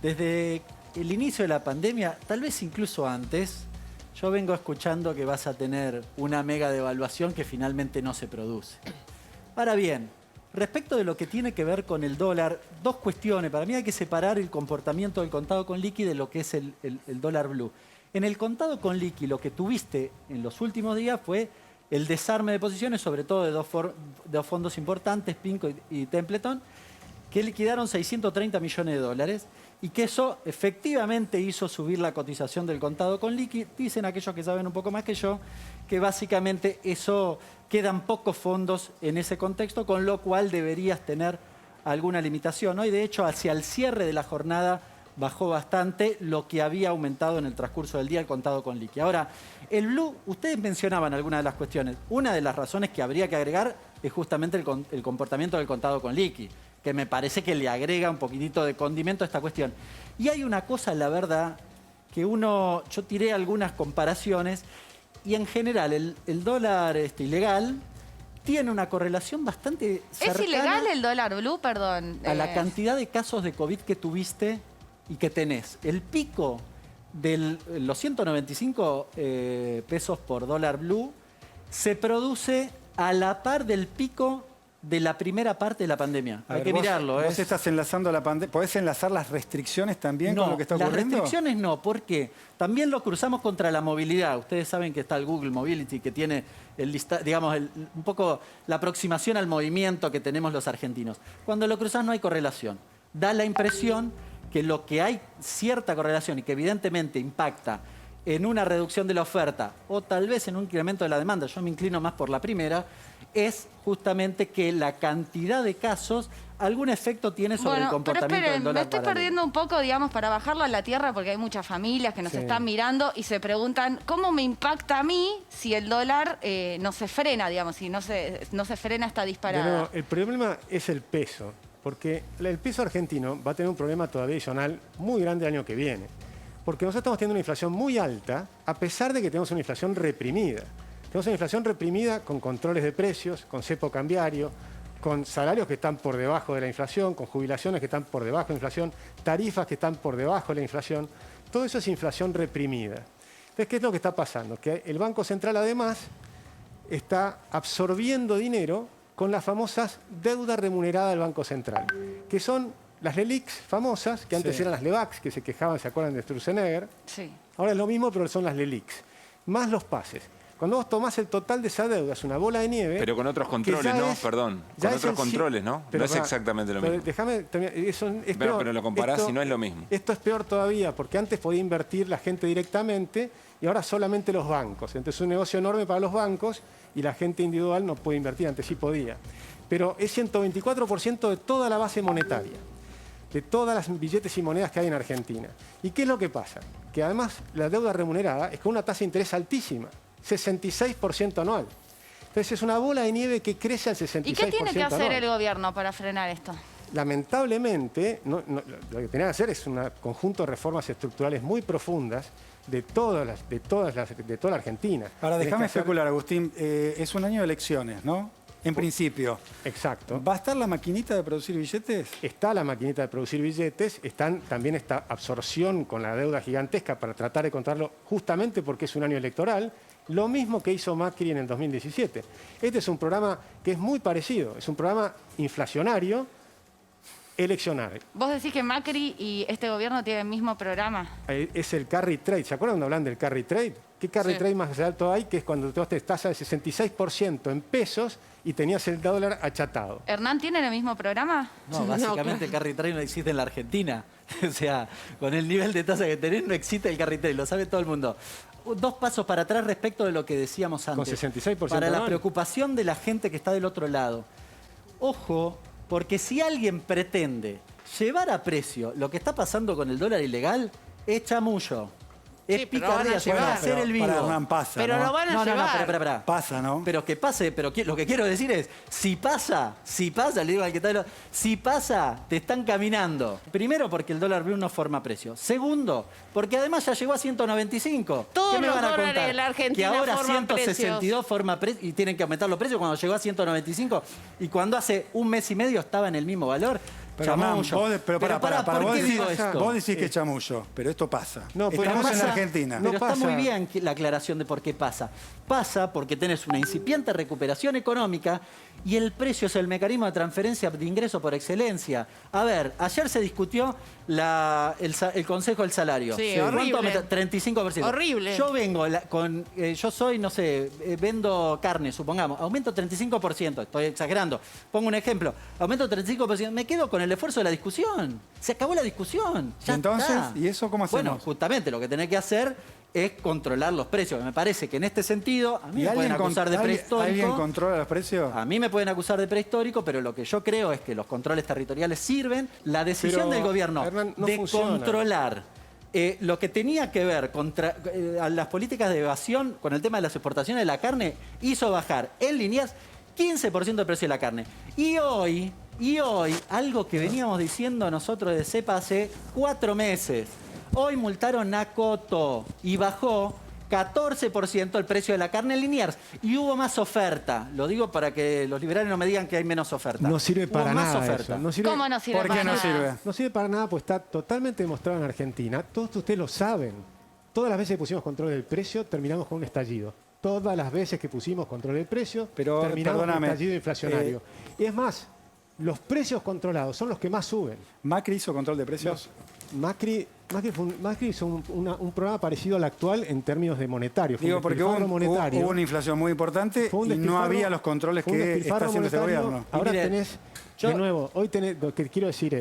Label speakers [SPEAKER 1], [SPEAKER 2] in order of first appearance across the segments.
[SPEAKER 1] desde el inicio de la pandemia, tal vez incluso antes, yo vengo escuchando que vas a tener una mega devaluación que finalmente no se produce. Ahora bien, respecto de lo que tiene que ver con el dólar, dos cuestiones. Para mí hay que separar el comportamiento del contado con liqui de lo que es el dólar blue. En el contado con liqui, lo que tuviste en los últimos días fue el desarme de posiciones, sobre todo de dos fondos importantes, Pinco y Templeton, que liquidaron 630 millones de dólares y que eso efectivamente hizo subir la cotización del contado con liqui. Dicen aquellos que saben un poco más que yo que básicamente eso quedan pocos fondos en ese contexto, con lo cual deberías tener alguna limitación, ¿no? Y de hecho hacia el cierre de la jornada bajó bastante lo que había aumentado en el transcurso del día el contado con liqui. Ahora, el blue, ustedes mencionaban algunas de las cuestiones. Una de las razones que habría que agregar es justamente el comportamiento del contado con liqui, que me parece que le agrega un poquitito de condimento a esta cuestión. Y hay una cosa, la verdad, que yo tiré algunas comparaciones y en general el dólar ilegal tiene una correlación bastante cercana.
[SPEAKER 2] ¿Es ilegal el dólar blue, perdón?
[SPEAKER 1] A la cantidad de casos de COVID que tuviste y que tenés. El pico de los 195 pesos por dólar blue se produce a la par del pico de la primera parte de la pandemia. Hay que mirarlo.
[SPEAKER 3] Vos estás enlazando la pandemia. ¿Podés enlazar las restricciones también con lo que está ocurriendo?
[SPEAKER 1] Las restricciones no, porque también lo cruzamos contra la movilidad. Ustedes saben que está el Google Mobility, que tiene un poco la aproximación al movimiento que tenemos los argentinos. Cuando lo cruzás no hay correlación. Da la impresión que lo que hay cierta correlación y que evidentemente impacta en una reducción de la oferta o tal vez en un incremento de la demanda, yo me inclino más por la primera, es justamente que la cantidad de casos algún efecto tiene sobre el comportamiento del dólar.
[SPEAKER 2] Me estoy perdiendo un poco, digamos, para bajarlo a la tierra, porque hay muchas familias que nos están mirando y se preguntan ¿cómo me impacta a mí si el dólar no se frena, digamos, si no se frena esta disparada?
[SPEAKER 4] De nuevo, el problema es el peso, porque el peso argentino va a tener un problema todavía adicional muy grande el año que viene. Porque nosotros estamos teniendo una inflación muy alta, a pesar de que tenemos una inflación reprimida. Tenemos una inflación reprimida con controles de precios, con cepo cambiario, con salarios que están por debajo de la inflación, con jubilaciones que están por debajo de la inflación, tarifas que están por debajo de la inflación. Todo eso es inflación reprimida. Entonces, ¿qué es lo que está pasando? Que el Banco Central, además, está absorbiendo dinero con las famosas deudas remuneradas del Banco Central, que son las LELIQs famosas, que antes eran las LEVAQs, que se quejaban, ¿se acuerdan de Sturzenegger?
[SPEAKER 2] Sí.
[SPEAKER 4] Ahora es lo mismo, pero son las LELIQs. Más los pases. Cuando vos tomás el total de esa deuda, es una bola de nieve.
[SPEAKER 5] Pero con otros controles, ¿no? Perdón. Con otros controles, ¿no? No es exactamente lo mismo.
[SPEAKER 4] Déjame terminar.
[SPEAKER 5] Pero lo comparás y no es lo mismo.
[SPEAKER 4] Esto es peor todavía, porque antes podía invertir la gente directamente y ahora solamente los bancos. Entonces es un negocio enorme para los bancos y la gente individual no puede invertir, antes sí podía. Pero es 124% de toda la base monetaria, de todas las billetes y monedas que hay en Argentina. ¿Y qué es lo que pasa? Que además la deuda remunerada es con una tasa de interés altísima, 66% anual. Entonces es una bola de nieve que crece al 66%
[SPEAKER 2] ¿Y qué tiene que hacer
[SPEAKER 4] anual.
[SPEAKER 2] el gobierno para frenar esto?
[SPEAKER 4] Lamentablemente, lo que tiene que hacer es un conjunto de reformas estructurales muy profundas de toda la Argentina.
[SPEAKER 3] Ahora, déjame especular, Agustín. Es un año de elecciones, ¿no? En principio.
[SPEAKER 4] Exacto.
[SPEAKER 3] ¿Va a estar la maquinita de producir billetes?
[SPEAKER 4] Está la maquinita de producir billetes, también esta absorción con la deuda gigantesca para tratar de controlarlo justamente porque es un año electoral, lo mismo que hizo Macri en el 2017. Este es un programa que es muy parecido, es un programa inflacionario, eleccionario.
[SPEAKER 2] ¿Vos decís que Macri y este gobierno tienen el mismo programa?
[SPEAKER 4] Es el carry trade. ¿Se acuerdan cuando hablan del carry trade? ¿Qué carry trade más alto hay? Que es cuando tú te tasa de 66% en pesos y tenías el dólar achatado.
[SPEAKER 2] ¿Hernán tiene el mismo programa?
[SPEAKER 1] No, básicamente el carry trade no existe en la Argentina. O sea, con el nivel de tasa que tenés no existe el carry trade, lo sabe todo el mundo. Dos pasos para atrás respecto de lo que decíamos antes.
[SPEAKER 4] Con 66%
[SPEAKER 1] para la
[SPEAKER 4] anual.
[SPEAKER 1] preocupación de la gente que está del otro lado. Ojo, porque si alguien pretende llevar a precio lo que está pasando con el dólar ilegal, es chamullo. Es picardía, se va a hacer el vivo.
[SPEAKER 3] Hernán, pasa,
[SPEAKER 6] pero
[SPEAKER 3] ¿no?
[SPEAKER 6] lo van a llevar.
[SPEAKER 1] No, espera.
[SPEAKER 3] Pasa, ¿no?
[SPEAKER 1] Pero que pase, pero lo que quiero decir es, si pasa, le digo al que está si pasa, te están caminando. Primero, porque el dólar blue no forma precio. Segundo, porque además ya llegó a 195.
[SPEAKER 6] Todos
[SPEAKER 1] ¿Qué me
[SPEAKER 6] los
[SPEAKER 1] van a
[SPEAKER 6] dólares
[SPEAKER 1] contar?
[SPEAKER 6] de la Argentina
[SPEAKER 1] que ahora
[SPEAKER 6] forman
[SPEAKER 1] 162
[SPEAKER 6] precios.
[SPEAKER 1] forma precio y tienen que aumentar los precios cuando llegó a 195 y cuando hace un mes y medio estaba en el mismo valor.
[SPEAKER 3] Pero, Hernán,
[SPEAKER 1] chamullo.
[SPEAKER 3] ¿por qué digo
[SPEAKER 1] esto?
[SPEAKER 3] Vos decís que es chamullo, pero esto pasa.
[SPEAKER 4] No, pues
[SPEAKER 3] Estamos en
[SPEAKER 1] pasa-
[SPEAKER 3] la Argentina.
[SPEAKER 1] Pero
[SPEAKER 4] No
[SPEAKER 1] está
[SPEAKER 4] pasa.
[SPEAKER 1] muy bien la aclaración de por qué pasa. Pasa porque tenés una incipiente recuperación económica y el precio es el mecanismo de transferencia de ingreso por excelencia. A ver, ayer se discutió el Consejo del Salario.
[SPEAKER 6] Sí,
[SPEAKER 1] ¿Cuánto
[SPEAKER 6] horrible.
[SPEAKER 1] aumenta? 35%.
[SPEAKER 6] Horrible.
[SPEAKER 1] Yo vengo yo soy, no sé, vendo carne, supongamos, aumento 35%, estoy exagerando. Pongo un ejemplo, aumento 35%, me quedo con el esfuerzo de la discusión. Se acabó la discusión. Ya
[SPEAKER 3] Entonces,
[SPEAKER 1] está.
[SPEAKER 3] ¿y eso cómo hacemos?
[SPEAKER 1] Bueno, justamente lo que tenés que hacer es controlar los precios. Me parece que en este sentido, a mí me pueden acusar de prehistórico.
[SPEAKER 3] ¿Alguien controla los precios?
[SPEAKER 1] A mí me pueden acusar de prehistórico, pero lo que yo creo es que los controles territoriales sirven. La decisión
[SPEAKER 4] Pero,
[SPEAKER 1] del gobierno
[SPEAKER 4] Hernán, no
[SPEAKER 1] de
[SPEAKER 4] funciona.
[SPEAKER 1] controlar lo que tenía que ver contra a las políticas de evasión con el tema de las exportaciones de la carne hizo bajar en líneas 15% el precio de la carne. Y hoy, algo que veníamos diciendo nosotros de CEPA hace 4 meses, hoy multaron a Coto y bajó 14% el precio de la carne en Liniers. Y hubo más oferta. Lo digo para que los liberales no me digan que hay menos oferta.
[SPEAKER 4] No sirve para
[SPEAKER 1] Hubo más
[SPEAKER 4] nada
[SPEAKER 1] oferta.
[SPEAKER 4] eso. No sirve,
[SPEAKER 2] ¿Cómo no sirve
[SPEAKER 3] ¿Por
[SPEAKER 2] para
[SPEAKER 3] qué no
[SPEAKER 2] nada?
[SPEAKER 3] sirve?
[SPEAKER 4] No sirve para nada, pues está totalmente demostrado en Argentina. Todos ustedes lo saben. Todas las veces que pusimos control del precio, terminamos con un estallido. Todas las veces que pusimos control del precio,
[SPEAKER 3] Pero,
[SPEAKER 4] terminamos con un
[SPEAKER 3] perdóname,
[SPEAKER 4] estallido inflacionario. Y es más, los precios controlados son los que más suben.
[SPEAKER 3] ¿Macri hizo control de precios?
[SPEAKER 4] Macri hizo un programa parecido al actual en términos de monetario. Fue
[SPEAKER 3] Digo,
[SPEAKER 4] un
[SPEAKER 3] porque hubo,
[SPEAKER 4] despilfarro monetario.
[SPEAKER 3] hubo una inflación muy importante
[SPEAKER 4] Fue un
[SPEAKER 3] y no
[SPEAKER 4] despilfarro-
[SPEAKER 3] había los controles
[SPEAKER 4] fue un
[SPEAKER 3] que está
[SPEAKER 4] despilfarro
[SPEAKER 3] haciendo este
[SPEAKER 4] monetario.
[SPEAKER 3] gobierno.
[SPEAKER 4] Ahora
[SPEAKER 1] Y mire,
[SPEAKER 4] tenés,
[SPEAKER 1] yo-
[SPEAKER 4] de nuevo, hoy tenés, lo que quiero decir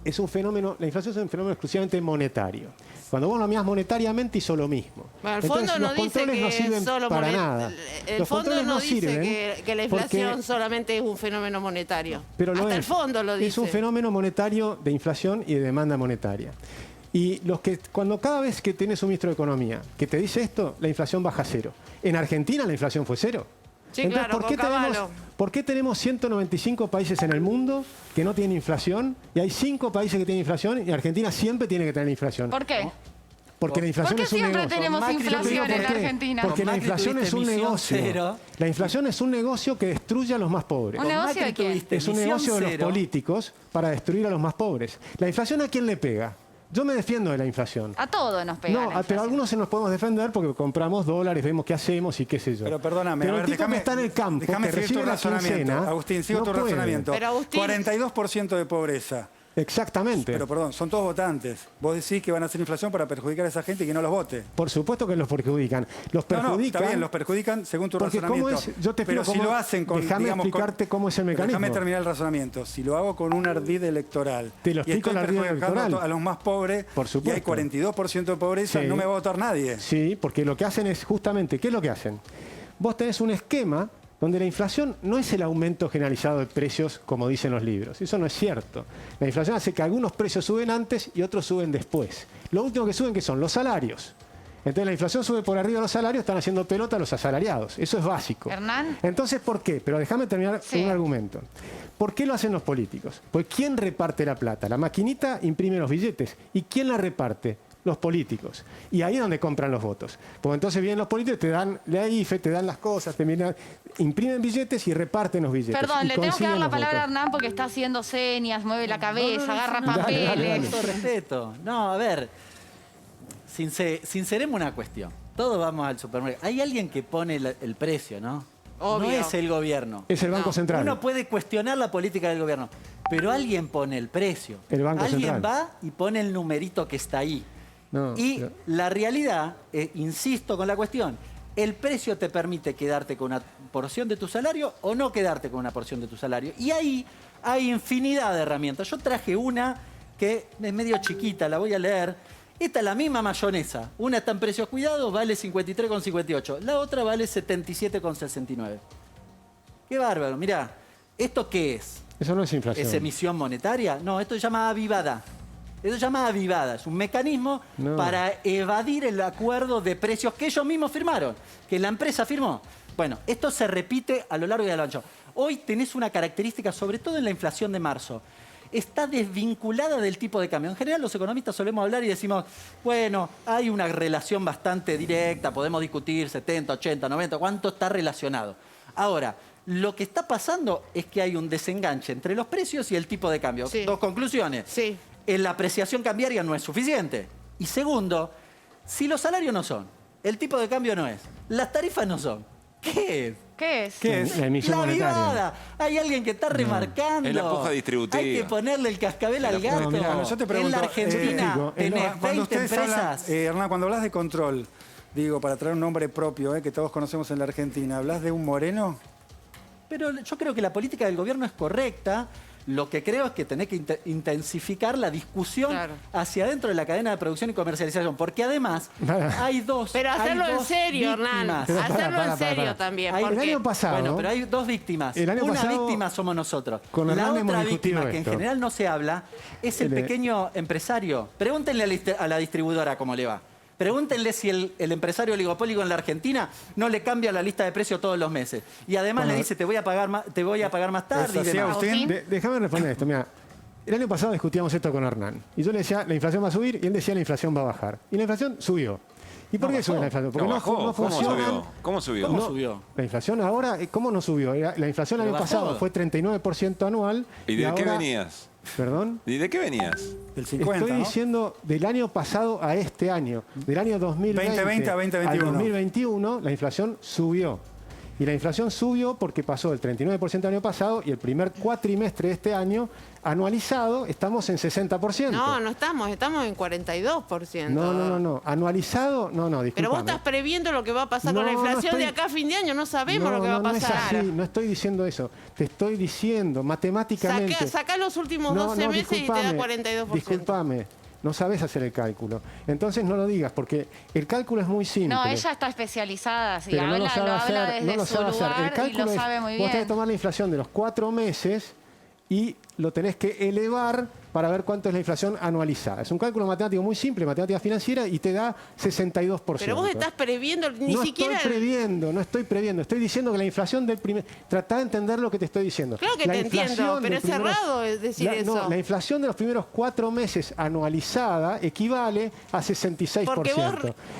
[SPEAKER 4] es un fenómeno, la inflación es un fenómeno exclusivamente monetario. Cuando vos lo mirás monetariamente hizo lo mismo.
[SPEAKER 6] Bueno, el
[SPEAKER 4] Entonces,
[SPEAKER 6] fondo no
[SPEAKER 4] los
[SPEAKER 6] dice
[SPEAKER 4] controles no
[SPEAKER 6] que
[SPEAKER 4] sirven
[SPEAKER 6] es solo
[SPEAKER 4] para
[SPEAKER 6] monet-
[SPEAKER 4] nada.
[SPEAKER 6] El
[SPEAKER 4] Los
[SPEAKER 6] fondo
[SPEAKER 4] controles
[SPEAKER 6] no dice
[SPEAKER 4] sirven
[SPEAKER 6] que la inflación
[SPEAKER 4] porque-
[SPEAKER 6] solamente es un fenómeno monetario.
[SPEAKER 4] Pero lo
[SPEAKER 6] Hasta el
[SPEAKER 4] es.
[SPEAKER 6] fondo lo dice.
[SPEAKER 4] Es un fenómeno monetario de inflación y de demanda monetaria. Y cada vez que tenés un ministro de Economía que te dice esto, la inflación baja a cero. En Argentina la inflación fue cero.
[SPEAKER 6] Sí, claro, con Cavallo.
[SPEAKER 4] ¿por qué tenemos 195 países en el mundo que no tienen inflación? Y hay 5 países que tienen inflación y Argentina siempre tiene que tener inflación.
[SPEAKER 2] ¿Por qué?
[SPEAKER 4] Porque la inflación
[SPEAKER 2] ¿Por qué
[SPEAKER 4] es un
[SPEAKER 2] siempre
[SPEAKER 4] negocio.
[SPEAKER 2] tenemos
[SPEAKER 1] Macri,
[SPEAKER 2] inflación
[SPEAKER 4] Yo te digo
[SPEAKER 2] en
[SPEAKER 4] por
[SPEAKER 2] la
[SPEAKER 4] qué.
[SPEAKER 2] Argentina?
[SPEAKER 4] Porque
[SPEAKER 1] Con
[SPEAKER 4] la
[SPEAKER 1] Macri
[SPEAKER 4] inflación
[SPEAKER 1] tuviste
[SPEAKER 4] es un
[SPEAKER 1] emisión
[SPEAKER 4] negocio.
[SPEAKER 1] cero.
[SPEAKER 4] La inflación es un negocio que destruye a los más pobres.
[SPEAKER 2] ¿Un negocio
[SPEAKER 1] Macri
[SPEAKER 2] de quién?
[SPEAKER 1] tuviste
[SPEAKER 4] Es un
[SPEAKER 1] emisión
[SPEAKER 4] negocio de los
[SPEAKER 1] cero.
[SPEAKER 4] políticos para destruir a los más pobres. ¿La inflación a quién le pega? Yo me defiendo de la inflación.
[SPEAKER 2] A todo nos pega.
[SPEAKER 4] No,
[SPEAKER 2] la
[SPEAKER 4] pero
[SPEAKER 2] inflación.
[SPEAKER 4] algunos se nos podemos defender porque compramos dólares, vemos qué hacemos y qué sé yo.
[SPEAKER 3] Pero perdóname,
[SPEAKER 4] Pero
[SPEAKER 3] a ver,
[SPEAKER 4] el tipo
[SPEAKER 3] déjame,
[SPEAKER 4] que está en el campo,
[SPEAKER 3] déjame
[SPEAKER 4] que
[SPEAKER 3] seguir tu
[SPEAKER 4] recibe la
[SPEAKER 3] razonamiento.
[SPEAKER 4] quincena,
[SPEAKER 3] Agustín, sigo
[SPEAKER 4] no
[SPEAKER 3] tu
[SPEAKER 4] puede.
[SPEAKER 3] razonamiento.
[SPEAKER 6] Pero, Agustín-
[SPEAKER 3] 42% de pobreza.
[SPEAKER 4] Exactamente.
[SPEAKER 3] Pero perdón, son todos votantes. Vos decís que van a hacer inflación para perjudicar a esa gente y que no los vote.
[SPEAKER 4] Por supuesto que los perjudican. Los
[SPEAKER 3] No, no,
[SPEAKER 4] perjudican.
[SPEAKER 3] está bien, los perjudican según tu
[SPEAKER 4] Porque
[SPEAKER 3] razonamiento.
[SPEAKER 4] ¿cómo es? Yo te
[SPEAKER 3] pero
[SPEAKER 4] explico
[SPEAKER 3] si
[SPEAKER 4] cómo-
[SPEAKER 3] lo hacen con,
[SPEAKER 4] déjame
[SPEAKER 3] digamos,
[SPEAKER 4] explicarte cómo es el
[SPEAKER 3] pero
[SPEAKER 4] mecanismo.
[SPEAKER 3] Déjame terminar el razonamiento. Si lo hago con un ardid electoral
[SPEAKER 4] Te lo
[SPEAKER 3] y
[SPEAKER 4] explico
[SPEAKER 3] estoy
[SPEAKER 4] el ardid
[SPEAKER 3] perjudicando
[SPEAKER 4] electoral.
[SPEAKER 3] a los más pobres
[SPEAKER 4] Por
[SPEAKER 3] y hay
[SPEAKER 4] supuesto.
[SPEAKER 3] 42% de pobreza,
[SPEAKER 4] Sí.
[SPEAKER 3] no me va a votar nadie.
[SPEAKER 4] Sí, porque lo que hacen es justamente, ¿qué es lo que hacen? Vos tenés un esquema donde la inflación no es el aumento generalizado de precios como dicen los libros. Eso no es cierto. La inflación hace que algunos precios suben antes y otros suben después. Lo último que suben, ¿qué son? Los salarios. Entonces la inflación sube por arriba de los salarios, están haciendo pelota a los asalariados. Eso es básico.
[SPEAKER 2] Hernán.
[SPEAKER 4] Entonces, ¿por qué? Pero déjame terminar
[SPEAKER 2] Sí.
[SPEAKER 4] un argumento. ¿Por qué lo hacen los políticos? Pues ¿quién reparte la plata? La maquinita imprime los billetes. ¿Y quién la reparte? Los políticos. Y ahí es donde compran los votos. Porque entonces vienen los políticos, te dan la IFE, te dan las cosas, imprimen billetes y reparten los billetes.
[SPEAKER 2] Perdón,
[SPEAKER 4] y
[SPEAKER 2] le tengo que
[SPEAKER 4] consiguen
[SPEAKER 2] dar la
[SPEAKER 4] los
[SPEAKER 2] palabra a
[SPEAKER 4] votos.
[SPEAKER 2] Hernán porque está haciendo señas, mueve la cabeza, agarra
[SPEAKER 4] Dale,
[SPEAKER 2] papeles.
[SPEAKER 4] dale, dale.
[SPEAKER 1] Con todo respeto. No, a ver, sinceremos una cuestión. Todos vamos al supermercado. Hay alguien que pone el precio, ¿no?
[SPEAKER 6] Obvio.
[SPEAKER 1] No es el gobierno.
[SPEAKER 4] Es el Banco
[SPEAKER 6] No.
[SPEAKER 4] Central.
[SPEAKER 1] Uno puede cuestionar la política del gobierno, pero alguien pone el precio.
[SPEAKER 4] El Banco
[SPEAKER 1] Alguien
[SPEAKER 4] Central.
[SPEAKER 1] va y pone el numerito que está ahí.
[SPEAKER 4] No,
[SPEAKER 1] y
[SPEAKER 4] pero-
[SPEAKER 1] la realidad, insisto con la cuestión, el precio te permite quedarte con una porción de tu salario o no quedarte con una porción de tu salario. Y ahí hay infinidad de herramientas. Yo traje una que es medio chiquita, la voy a leer. Esta es la misma mayonesa. Una está en precios cuidados, vale 53,58. La otra vale 77,69. Qué bárbaro. Mirá, ¿esto qué es?
[SPEAKER 4] Eso no es inflación.
[SPEAKER 1] ¿Es emisión monetaria? No, esto se llama avivada. Esto se llama avivada. Es un mecanismo
[SPEAKER 4] No.
[SPEAKER 1] para evadir el acuerdo de precios que ellos mismos firmaron, que la empresa firmó. Bueno, esto se repite a lo largo y a lo ancho. Hoy tenés una característica, sobre todo en la inflación de marzo. Está desvinculada del tipo de cambio. En general, los economistas solemos hablar y decimos, bueno, hay una relación bastante directa, podemos discutir 70, 80, 90, cuánto está relacionado. Ahora, Lo que está pasando es que hay un desenganche entre los precios y el tipo de cambio.
[SPEAKER 6] Sí.
[SPEAKER 1] Dos conclusiones.
[SPEAKER 6] Sí.
[SPEAKER 1] La apreciación cambiaria no es suficiente. Y segundo, si los salarios no son, el tipo de cambio no es, las tarifas no son, ¿qué es?
[SPEAKER 2] ¿Qué es?
[SPEAKER 3] ¿Qué es?
[SPEAKER 4] La emisión
[SPEAKER 1] La
[SPEAKER 4] monetaria.
[SPEAKER 1] vivada. Hay alguien que está remarcando.
[SPEAKER 5] Es la puja distributiva.
[SPEAKER 1] Hay que ponerle el cascabel al gato.
[SPEAKER 3] Mira, yo te pregunto,
[SPEAKER 1] en la Argentina
[SPEAKER 4] digo,
[SPEAKER 1] tenés
[SPEAKER 3] cuando
[SPEAKER 1] 20
[SPEAKER 3] ustedes hablan,
[SPEAKER 1] empresas.
[SPEAKER 3] Hernán, cuando hablas de control, digo, para traer un nombre propio, que todos conocemos en la Argentina, ¿hablas de un Moreno?
[SPEAKER 1] Pero yo creo que la política del gobierno es correcta. Lo que creo es que tenés que intensificar la discusión
[SPEAKER 6] Claro.
[SPEAKER 1] hacia adentro de la cadena de producción y comercialización. Porque además hay dos
[SPEAKER 6] Pero hacerlo
[SPEAKER 1] hay
[SPEAKER 6] en
[SPEAKER 1] dos
[SPEAKER 6] serio, Hernán.
[SPEAKER 1] víctimas.
[SPEAKER 4] Pero
[SPEAKER 6] Hacerlo en
[SPEAKER 4] para.
[SPEAKER 6] serio también.
[SPEAKER 1] Hay-
[SPEAKER 4] El
[SPEAKER 6] Porque
[SPEAKER 4] año pasado,
[SPEAKER 1] Bueno, pero hay dos víctimas.
[SPEAKER 4] El año
[SPEAKER 1] Una
[SPEAKER 4] pasado,
[SPEAKER 1] víctima somos nosotros.
[SPEAKER 4] con
[SPEAKER 1] La
[SPEAKER 4] Hernán hemos
[SPEAKER 1] otra
[SPEAKER 4] discutido
[SPEAKER 1] víctima, que en
[SPEAKER 4] esto.
[SPEAKER 1] general no se habla, es el
[SPEAKER 4] El-
[SPEAKER 1] pequeño empresario. Pregúntenle a la distribuidora cómo le va. Pregúntenle si el empresario oligopólico en la Argentina no le cambia la lista de precios todos los meses. Y además
[SPEAKER 4] Bueno,
[SPEAKER 1] le dice, te voy a pagar más tarde y
[SPEAKER 3] ¿Es así,
[SPEAKER 1] demás.
[SPEAKER 3] Agustín?
[SPEAKER 4] Déjame responder esto. Mira, el año pasado discutíamos esto con Hernán. Y yo le decía, la inflación va a subir, y él decía, la inflación va a bajar. Y la inflación subió. ¿Y por qué sube la inflación? Porque
[SPEAKER 5] No bajó.
[SPEAKER 4] no
[SPEAKER 5] ¿Cómo
[SPEAKER 4] funcionan.
[SPEAKER 5] subió? ¿Cómo subió?
[SPEAKER 1] ¿Cómo
[SPEAKER 4] No,
[SPEAKER 1] subió?
[SPEAKER 4] La inflación ahora, ¿cómo no subió? La inflación el
[SPEAKER 1] Pero
[SPEAKER 4] año
[SPEAKER 1] bajó.
[SPEAKER 4] pasado fue 39% anual.
[SPEAKER 5] ¿Y de qué
[SPEAKER 4] ahora-
[SPEAKER 5] venías?
[SPEAKER 4] ¿Perdón?
[SPEAKER 5] ¿Y de qué venías?
[SPEAKER 3] Del 50,
[SPEAKER 4] Estoy
[SPEAKER 3] ¿no?
[SPEAKER 4] diciendo del año pasado a este año, del año 2020
[SPEAKER 3] 2020 a 2021.
[SPEAKER 4] al 2021, la inflación subió. Y la inflación subió porque pasó del 39% el año pasado y el primer cuatrimestre de este año, anualizado, estamos en 60%.
[SPEAKER 6] no estamos en 42%.
[SPEAKER 4] No. Anualizado, no, discúlpame.
[SPEAKER 6] Pero vos estás previendo lo que va a pasar con la
[SPEAKER 4] No,
[SPEAKER 6] inflación
[SPEAKER 4] no estoy-
[SPEAKER 6] de acá a fin de año. No sabemos
[SPEAKER 4] No,
[SPEAKER 6] lo que va a
[SPEAKER 4] no es
[SPEAKER 6] pasar.
[SPEAKER 4] así, no estoy diciendo eso. Te estoy diciendo matemáticamente.
[SPEAKER 6] Sacá los últimos 12 meses y te da 42%.
[SPEAKER 4] Discúlpame, no sabes hacer el cálculo. Entonces no lo digas, porque el cálculo es muy simple.
[SPEAKER 2] No, ella está especializada, sí,
[SPEAKER 4] pero no lo
[SPEAKER 2] habla,
[SPEAKER 4] sabe
[SPEAKER 2] lo
[SPEAKER 4] hacer,
[SPEAKER 2] habla desde
[SPEAKER 4] no lo
[SPEAKER 2] su
[SPEAKER 4] sabe hacer. El
[SPEAKER 2] lugar y
[SPEAKER 4] cálculo
[SPEAKER 2] lo
[SPEAKER 4] es,
[SPEAKER 2] sabe muy
[SPEAKER 4] vos tenés que
[SPEAKER 2] bien.
[SPEAKER 4] tomar la inflación de los 4 meses y lo tenés que elevar para ver cuánto es la inflación anualizada. Es un cálculo matemático muy simple, matemática financiera, y te da 62%.
[SPEAKER 6] Pero vos estás previendo, ni
[SPEAKER 4] no
[SPEAKER 6] siquiera...
[SPEAKER 4] no estoy previendo. Estoy diciendo que la inflación del primer... Tratá de entender lo que te estoy diciendo.
[SPEAKER 6] Claro que
[SPEAKER 4] La
[SPEAKER 6] te entiendo,
[SPEAKER 4] inflación
[SPEAKER 6] pero
[SPEAKER 4] del
[SPEAKER 6] es cerrado decir eso.
[SPEAKER 4] No, la inflación de los primeros 4 meses anualizada equivale a 66%.
[SPEAKER 6] Porque vos-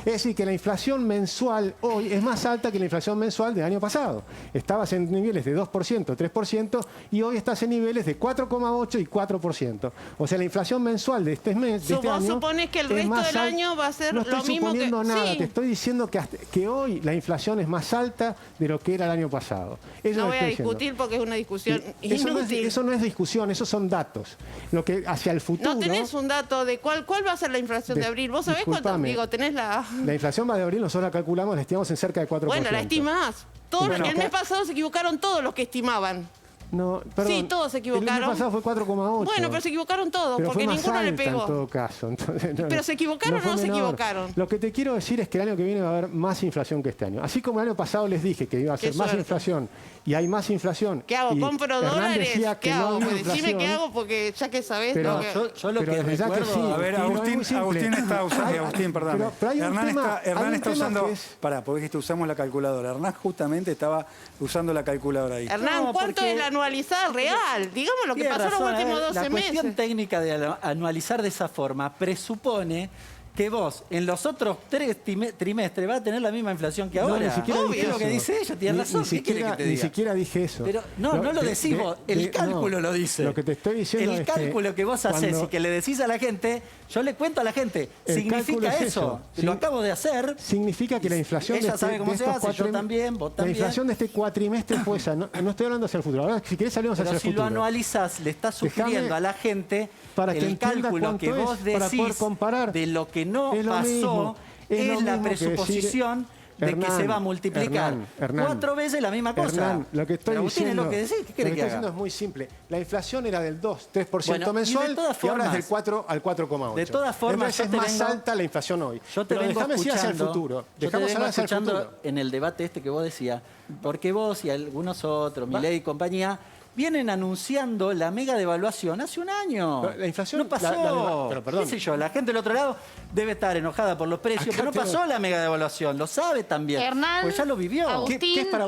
[SPEAKER 4] Es decir, que la inflación mensual hoy es más alta que la inflación mensual del año pasado. Estabas en niveles de 2%, 3%, y hoy estás en niveles de 4,8% y 4%. O sea, la inflación mensual de este mes, de este
[SPEAKER 6] Vos
[SPEAKER 4] año,
[SPEAKER 6] suponés que el
[SPEAKER 4] es
[SPEAKER 6] resto
[SPEAKER 4] más
[SPEAKER 6] del
[SPEAKER 4] al-
[SPEAKER 6] año va a ser
[SPEAKER 4] no estoy
[SPEAKER 6] lo mismo que...
[SPEAKER 4] suponiendo nada,
[SPEAKER 6] Sí.
[SPEAKER 4] te estoy diciendo que hoy la inflación es más alta de lo que era el año pasado. Eso
[SPEAKER 6] No
[SPEAKER 4] lo
[SPEAKER 6] voy a
[SPEAKER 4] estoy diciendo.
[SPEAKER 6] discutir porque es una discusión
[SPEAKER 4] Eso no,
[SPEAKER 6] inútil.
[SPEAKER 4] eso no es discusión, esos son datos. Lo que hacia el futuro...
[SPEAKER 6] No tenés un dato de cuál va a ser la inflación de abril. ¿Vos sabés cuánto?
[SPEAKER 4] Disculpame.
[SPEAKER 6] Digo, tenés la...
[SPEAKER 4] La inflación va de abril, nosotros la calculamos, la estimamos en cerca de 4%.
[SPEAKER 6] Bueno, la estimás.
[SPEAKER 3] Bueno,
[SPEAKER 6] el mes pasado se equivocaron todos los que estimaban.
[SPEAKER 4] No, perdón.
[SPEAKER 6] Sí, todos se
[SPEAKER 4] El
[SPEAKER 6] equivocaron.
[SPEAKER 4] año pasado fue 4,8.
[SPEAKER 6] Bueno, pero se equivocaron todos,
[SPEAKER 4] Pero
[SPEAKER 6] porque
[SPEAKER 4] fue más
[SPEAKER 6] ninguno le
[SPEAKER 4] alta
[SPEAKER 6] pegó.
[SPEAKER 4] en todo caso. Entonces,
[SPEAKER 6] ¿Pero se equivocaron
[SPEAKER 4] fue
[SPEAKER 6] o no se
[SPEAKER 4] menor.
[SPEAKER 6] equivocaron?
[SPEAKER 4] Lo que te quiero decir es que el año que viene va a haber más inflación que este año. Así como el año pasado les dije que iba a
[SPEAKER 6] Qué
[SPEAKER 4] ser más
[SPEAKER 6] suerte.
[SPEAKER 4] inflación y hay más inflación.
[SPEAKER 6] ¿Qué hago?
[SPEAKER 4] y
[SPEAKER 6] ¿Compro
[SPEAKER 4] Hernán
[SPEAKER 6] dólares?
[SPEAKER 4] decía que
[SPEAKER 6] ¿Qué
[SPEAKER 4] no
[SPEAKER 6] hago?
[SPEAKER 4] había
[SPEAKER 6] Pues decime qué
[SPEAKER 4] inflación.
[SPEAKER 6] hago porque ya que sabés
[SPEAKER 4] Pero-
[SPEAKER 6] lo que...
[SPEAKER 1] Yo lo
[SPEAKER 4] Pero
[SPEAKER 1] que
[SPEAKER 4] desde ya que
[SPEAKER 1] recuerdo...
[SPEAKER 4] sí.
[SPEAKER 3] A ver,
[SPEAKER 4] Pero es muy simple.
[SPEAKER 3] Agustín está usando... Agustín, perdón.
[SPEAKER 4] Pero hay un
[SPEAKER 3] Hernán
[SPEAKER 4] tema- hay
[SPEAKER 3] Hernán
[SPEAKER 4] un
[SPEAKER 3] está
[SPEAKER 4] tema
[SPEAKER 3] usando...
[SPEAKER 4] que es-
[SPEAKER 3] Pará, porque dijiste, usamos la calculadora. Hernán justamente estaba usando la calculadora ahí.
[SPEAKER 6] Hernán,
[SPEAKER 1] No,
[SPEAKER 6] ¿cuánto
[SPEAKER 1] porque-
[SPEAKER 6] es la anualizada real? Digamos lo que
[SPEAKER 1] Tiene
[SPEAKER 6] pasó
[SPEAKER 1] razón,
[SPEAKER 6] los últimos 12
[SPEAKER 1] La cuestión
[SPEAKER 6] meses.
[SPEAKER 1] técnica de anualizar de esa forma presupone que vos en los otros 3 trimestres vas a tener la misma inflación que ahora.
[SPEAKER 4] No, ni siquiera
[SPEAKER 1] Obvio,
[SPEAKER 4] dije
[SPEAKER 1] es lo que
[SPEAKER 4] eso.
[SPEAKER 1] dice ella, tiene razón.
[SPEAKER 4] Ni
[SPEAKER 1] ¿Qué quiere
[SPEAKER 4] siquiera,
[SPEAKER 1] que te
[SPEAKER 4] ni
[SPEAKER 1] diga?
[SPEAKER 4] siquiera dije eso.
[SPEAKER 1] Pero no lo decís vos, el cálculo lo dice.
[SPEAKER 4] Lo que te estoy diciendo
[SPEAKER 1] el
[SPEAKER 4] es
[SPEAKER 1] cálculo que vos haces
[SPEAKER 4] cuando-
[SPEAKER 1] y que le decís a la gente, yo le cuento a la gente,
[SPEAKER 4] El cálculo
[SPEAKER 1] significa
[SPEAKER 4] es
[SPEAKER 1] eso.
[SPEAKER 4] eso.
[SPEAKER 1] Lo
[SPEAKER 4] Sí.
[SPEAKER 1] acabo de hacer.
[SPEAKER 4] Significa que la inflación
[SPEAKER 1] Ella
[SPEAKER 4] de,
[SPEAKER 1] sabe cómo
[SPEAKER 4] de
[SPEAKER 1] se
[SPEAKER 4] estos
[SPEAKER 1] hace, yo
[SPEAKER 4] cuatrim-
[SPEAKER 1] también, vos
[SPEAKER 4] La
[SPEAKER 1] también.
[SPEAKER 4] inflación de este cuatrimestre fue esa. No estoy hablando hacia el futuro. Ahora, si querés, salimos
[SPEAKER 1] Pero
[SPEAKER 4] hacia
[SPEAKER 1] si
[SPEAKER 4] el
[SPEAKER 1] lo
[SPEAKER 4] futuro.
[SPEAKER 1] anualizás, le estás sugiriendo
[SPEAKER 4] Déjame
[SPEAKER 1] a la gente
[SPEAKER 4] para que
[SPEAKER 1] el
[SPEAKER 4] entienda
[SPEAKER 1] cálculo que
[SPEAKER 4] cuánto
[SPEAKER 1] vos
[SPEAKER 4] es, para poder
[SPEAKER 1] decís
[SPEAKER 4] comparar.
[SPEAKER 1] de lo que no
[SPEAKER 4] Es lo
[SPEAKER 1] pasó
[SPEAKER 4] mismo, es lo
[SPEAKER 1] es la
[SPEAKER 4] mismo que
[SPEAKER 1] presuposición de que
[SPEAKER 4] Hernán,
[SPEAKER 1] se va a multiplicar
[SPEAKER 4] Hernán,
[SPEAKER 1] 4 veces la misma cosa.
[SPEAKER 4] Hernán, lo que estoy
[SPEAKER 1] Pero Agustín,
[SPEAKER 4] diciendo,
[SPEAKER 1] es lo que decís, ¿qué
[SPEAKER 4] lo que
[SPEAKER 1] querés
[SPEAKER 4] estoy
[SPEAKER 1] que
[SPEAKER 4] diciendo
[SPEAKER 1] haga?
[SPEAKER 4] es muy simple. La inflación era del 2-3%
[SPEAKER 1] Bueno, y de
[SPEAKER 4] mensual
[SPEAKER 1] todas
[SPEAKER 4] y ahora es
[SPEAKER 1] formas-
[SPEAKER 4] del 4 al 4,8.
[SPEAKER 1] De todas formas,
[SPEAKER 4] Entonces
[SPEAKER 1] yo
[SPEAKER 4] es
[SPEAKER 1] te
[SPEAKER 4] más
[SPEAKER 1] vengo-
[SPEAKER 4] alta la inflación hoy.
[SPEAKER 1] Yo te
[SPEAKER 4] Pero
[SPEAKER 1] vengo
[SPEAKER 4] déjame ir hacia el
[SPEAKER 1] escuchando,
[SPEAKER 4] futuro.
[SPEAKER 1] yo te
[SPEAKER 4] Dejamos
[SPEAKER 1] vengo
[SPEAKER 4] hablar hacia el
[SPEAKER 1] escuchando
[SPEAKER 4] futuro.
[SPEAKER 1] en el debate este que vos decías, porque vos y algunos otros, Milei y compañía, vienen anunciando la mega devaluación hace un año.
[SPEAKER 4] Pero la inflación,
[SPEAKER 1] no pasó.
[SPEAKER 4] pero perdón.
[SPEAKER 1] ¿Qué sé yo? La gente del otro lado debe estar enojada por los precios,
[SPEAKER 4] Acá
[SPEAKER 1] pero no
[SPEAKER 4] tengo-
[SPEAKER 1] pasó la mega devaluación. Lo sabe también.
[SPEAKER 2] Hernán,
[SPEAKER 1] Pues ya lo vivió.
[SPEAKER 2] Agustín,
[SPEAKER 4] ¿Qué es para